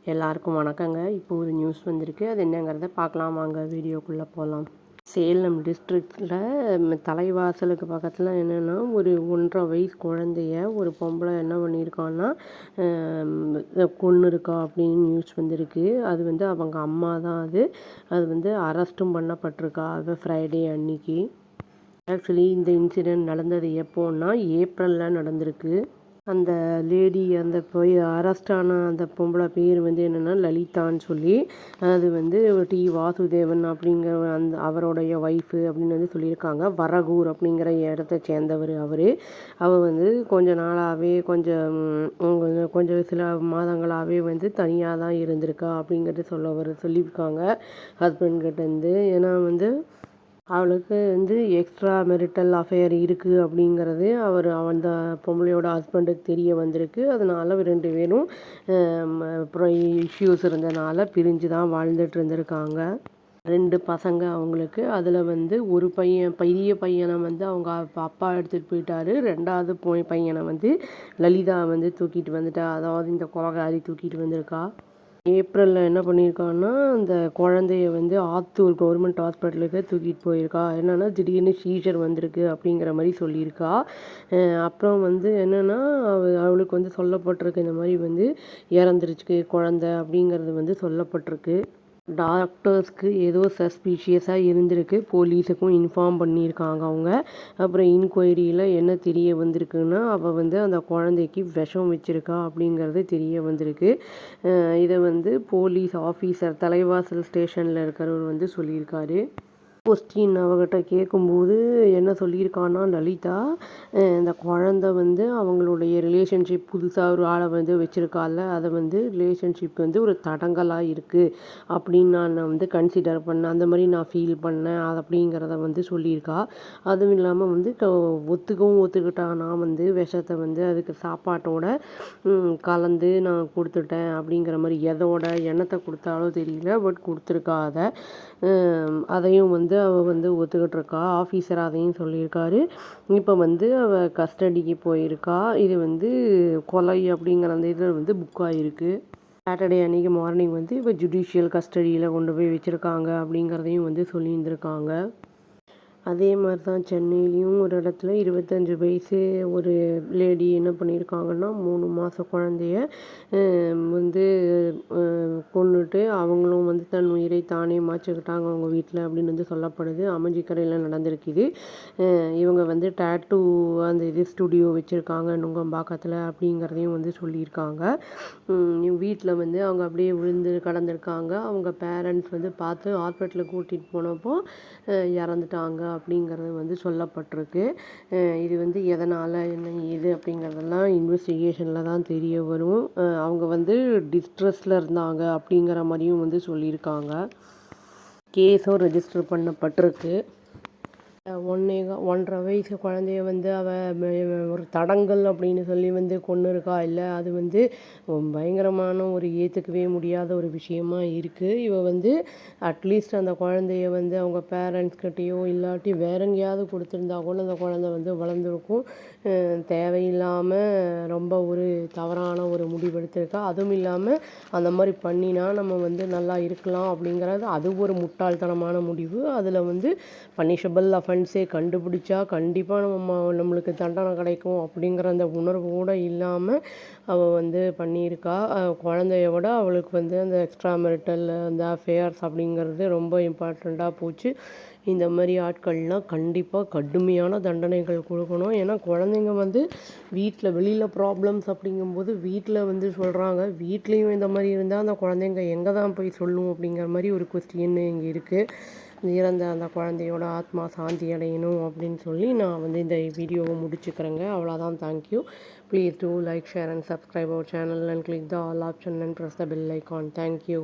எல்லாருக்கும் வணக்கங்க. இப்போ ஒரு நியூஸ் வந்திருக்கு. அது என்னங்கிறத பார்க்கலாம் வாங்க, வீடியோக்குள்ளே போகலாம். சேலம் டிஸ்ட்ரிக்டில் தலைவாசலுக்கு பக்கத்தில் என்னென்னா, ஒரு 1.5 வயசு குழந்தைய ஒரு பொம்பளை என்ன பண்ணியிருக்கான்னா கொன்று இருக்கா அப்படின்னு நியூஸ் வந்திருக்கு. அது வந்து அவங்க அம்மா தான். அது வந்து அரெஸ்ட்டும் பண்ணப்பட்டிருக்கா. அது ஃப்ரைடே அன்னைக்கு. ஆக்சுவலி இந்த இன்சிடெண்ட் நடந்தது எப்போன்னா ஏப்ரலில் நடந்திருக்கு. அந்த லேடி அந்த போய் அரெஸ்ட் ஆன அந்த பொம்பளை பேர் வந்து என்னென்னா லலிதான்னு சொல்லி, அது வந்து டி வாசுதேவன் அப்படிங்கிற அவருடைய ஒய்ஃபு அப்படின்னு வந்து சொல்லியிருக்காங்க. வரகூர் அப்படிங்கிற இடத்த சேர்ந்தவர் அவர். அவர் வந்து கொஞ்ச நாளாகவே கொஞ்சம் சில மாதங்களாகவே வந்து தனியாக தான் இருந்திருக்கா அப்படிங்கிறது சொல்லியிருக்காங்க ஹஸ்பண்ட்கிட்டேருந்து. ஏன்னா வந்து அவளுக்கு வந்து எக்ஸ்ட்ரா மெரிட்டல் அஃபேர் இருக்குது அப்படிங்கிறது அந்த பொம்பளையோட ஹஸ்பண்டுக்கு தெரிய வந்திருக்கு. அதனால் 2 பேரும் அப்புறம் இஷ்யூஸ் இருந்தனால பிரிஞ்சு தான் வாழ்ந்துட்டு இருந்திருக்காங்க. 2 பசங்க அவங்களுக்கு. அதில் வந்து ஒரு பெரிய பையனை வந்து அவங்க அப்பா எடுத்துகிட்டு போயிட்டாரு. 2வது பையனை வந்து லலிதா வந்து தூக்கிட்டு வந்துட்டா. அதாவது இந்த கொலகாரி தூக்கிட்டு வந்திருக்கா. ஏப்ரலில் என்ன பண்ணியிருக்கான்னா, அந்த குழந்தைய வந்து ஆத்தூர் கவர்மெண்ட் ஹாஸ்பிட்டலுக்கு தூக்கிட்டு போயிருக்கா. என்னென்னா திடீர்னு சீசர் வந்திருக்கு அப்படிங்கிற மாதிரி சொல்லியிருக்கா. அப்புறம் வந்து என்னென்னா அவளுக்கு வந்து சொல்லப்பட்டிருக்கு, இந்த மாதிரி வந்து இறந்துருச்சு குழந்தை அப்படிங்கிறது வந்து சொல்லப்பட்டிருக்கு. டாக்டர்ஸ்க்கு ஏதோ சஸ்பீஷியஸாக இருந்திருக்கு. போலீஸுக்கும் இன்ஃபார்ம் பண்ணியிருக்காங்க அவங்க. அப்புறம் இன்கொயரியில் என்ன தெரிய வந்திருக்குன்னா, அவள் வந்து அந்த குழந்தைக்கு விஷம் வச்சுருக்கா அப்படிங்கிறது தெரிய வந்திருக்கு. இதை வந்து போலீஸ் ஆஃபீஸர் தலைவாசல் ஸ்டேஷனில் இருக்கிறவர் வந்து சொல்லியிருக்காரு. கொஸ்டின் அவகிட்ட கேட்கும்போது என்ன சொல்லியிருக்கான்னா லலிதா, இந்த குழந்தை வந்து அவங்களுடைய ரிலேஷன்ஷிப் புதுசாக ஒரு ஆளை வந்து வச்சுருக்கால, அதை வந்து ரிலேஷன்ஷிப் வந்து ஒரு தடங்கலாக இருக்குது அப்படின்னு நான் வந்து கன்சிடர் பண்ணேன். அந்த மாதிரி நான் ஃபீல் பண்ணேன் அப்படிங்கிறத வந்து சொல்லியிருக்கா. அதுவும் இல்லாமல் வந்து ஒத்துக்கிட்டா. நான் வந்து விஷத்தை வந்து அதுக்கு சாப்பாட்டோட கலந்து நான் கொடுத்துட்டேன் அப்படிங்கிற மாதிரி. எதோட எண்ணத்தை கொடுத்தாலும் தெரியல, பட் கொடுத்துருக்கா. அதையும் வந்து அவள் வந்து ஒத்துக்கிட்டுருக்கா. ஆஃபீஸர் அதையும் சொல்லியிருக்காரு. இப்போ வந்து அவள் கஸ்டடிக்கு போயிருக்கா. இது வந்து கொலை அப்படிங்கிற அந்த இதில் வந்து புக் ஆகிருக்கு. சாட்டர்டே அன்றைக்கி மார்னிங் வந்து இப்போ ஜுடிஷியல் கஸ்டடியில் கொண்டு போய் வச்சுருக்காங்க அப்படிங்கிறதையும் வந்து சொல்லியிருந்திருக்காங்க. அதே மாதிரி தான் சென்னையிலையும் ஒரு இடத்துல 25 வயசு ஒரு லேடி என்ன பண்ணியிருக்காங்கன்னா, 3 மாத குழந்தைய வந்து கொன்னுட்டு அவங்களும் வந்து தன் உயிரை தானே மாய்ச்சிக்கிட்டாங்க அவங்க வீட்டில் அப்படின்னு வந்து சொல்லப்படுது. அமைஞ்சிக்கரையில் நடந்திருக்குது. இவங்க வந்து டேட்டூ அந்த இது ஸ்டுடியோ வச்சுருக்காங்க நுங்கம்பாக்கத்தில் அப்படிங்கிறதையும் வந்து சொல்லியிருக்காங்க. வீட்டில் வந்து அவங்க அப்படியே விழுந்து கடந்திருக்காங்க. அவங்க பேரண்ட்ஸ் வந்து பார்த்து ஹாஸ்பிட்டலுக்கு கூட்டிகிட்டு போனப்போ இறந்துட்டாங்க அப்படிங்கிறது வந்து சொல்லப்பட்டிருக்கு. இது வந்து எதனால் என்ன ஏது அப்படிங்கிறதெல்லாம் இன்வெஸ்டிகேஷனில் தான் தெரிய வரும். அவங்க வந்து டிஸ்ட்ரெஸில் இருந்தாங்க அப்படிங்கிற மாதிரியும் வந்து சொல்லியிருக்காங்க. கேஸும் ரெஜிஸ்டர் பண்ணப்பட்டிருக்கு. 1.5 வயசு குழந்தைய வந்து ஒரு தடங்கல் அப்படின்னு சொல்லி வந்து கொன்று இருக்கா. இல்லை, அது வந்து பயங்கரமான ஒரு ஏற்றுக்கவே முடியாத ஒரு விஷயமா இருக்குது. இவள் வந்து அட்லீஸ்ட் அந்த குழந்தைய வந்து அவங்க பேரண்ட்ஸ்கிட்டையோ இல்லாட்டி வேற எங்கேயாவது கொடுத்துருந்தா கூட அந்த குழந்தை வந்து வளர்ந்துருக்கும். தேவையில்லாமல் ரொம்ப ஒரு தவறான ஒரு முடிவெடுத்திருக்கா. அதுவும் இல்லாமல் அந்த மாதிரி பண்ணினா நம்ம வந்து நல்லா இருக்கலாம் அப்படிங்கிறது அது ஒரு முட்டாள்தனமான முடிவு. அதில் வந்து பனிஷபிள் அஃபென்ஸே கண்டுபிடிச்சா கண்டிப்பாக நம்மளுக்கு தண்டனை கிடைக்கும் அப்படிங்கிற அந்த உணர்வு கூட இல்லாமல் அவள் வந்து பண்ணியிருக்கா. குழந்தைய விட அவளுக்கு வந்து அந்த எக்ஸ்ட்ரா மெரிட்டல் அந்த அஃபேர்ஸ் அப்படிங்கிறது ரொம்ப இம்பார்ட்டண்ட்டாக போச்சு. இந்த மாதிரி ஆட்கள்லாம் கண்டிப்பாக கடுமையான தண்டனைகள் கொடுக்கணும். ஏன்னா குழந்தைங்க வந்து வெளியில் ப்ராப்ளம்ஸ் அப்படிங்கும்போது வீட்டில் வந்து சொல்கிறாங்க. வீட்லேயும் இந்த மாதிரி இருந்தால் அந்த குழந்தைங்க எங்கே தான் போய் சொல்லும் அப்படிங்கிற மாதிரி ஒரு கொஸ்டின் இங்கே இருக்குது. இறந்த அந்த குழந்தையோட ஆத்மா சாந்தி அடையணும் அப்படின்னு சொல்லி நான் வந்து இந்த வீடியோவை முடிச்சுக்கிறேங்க. அவ்வளோதான். Thank you. Please do like, share and subscribe our channel and click the all option and press the bell icon. Thank you.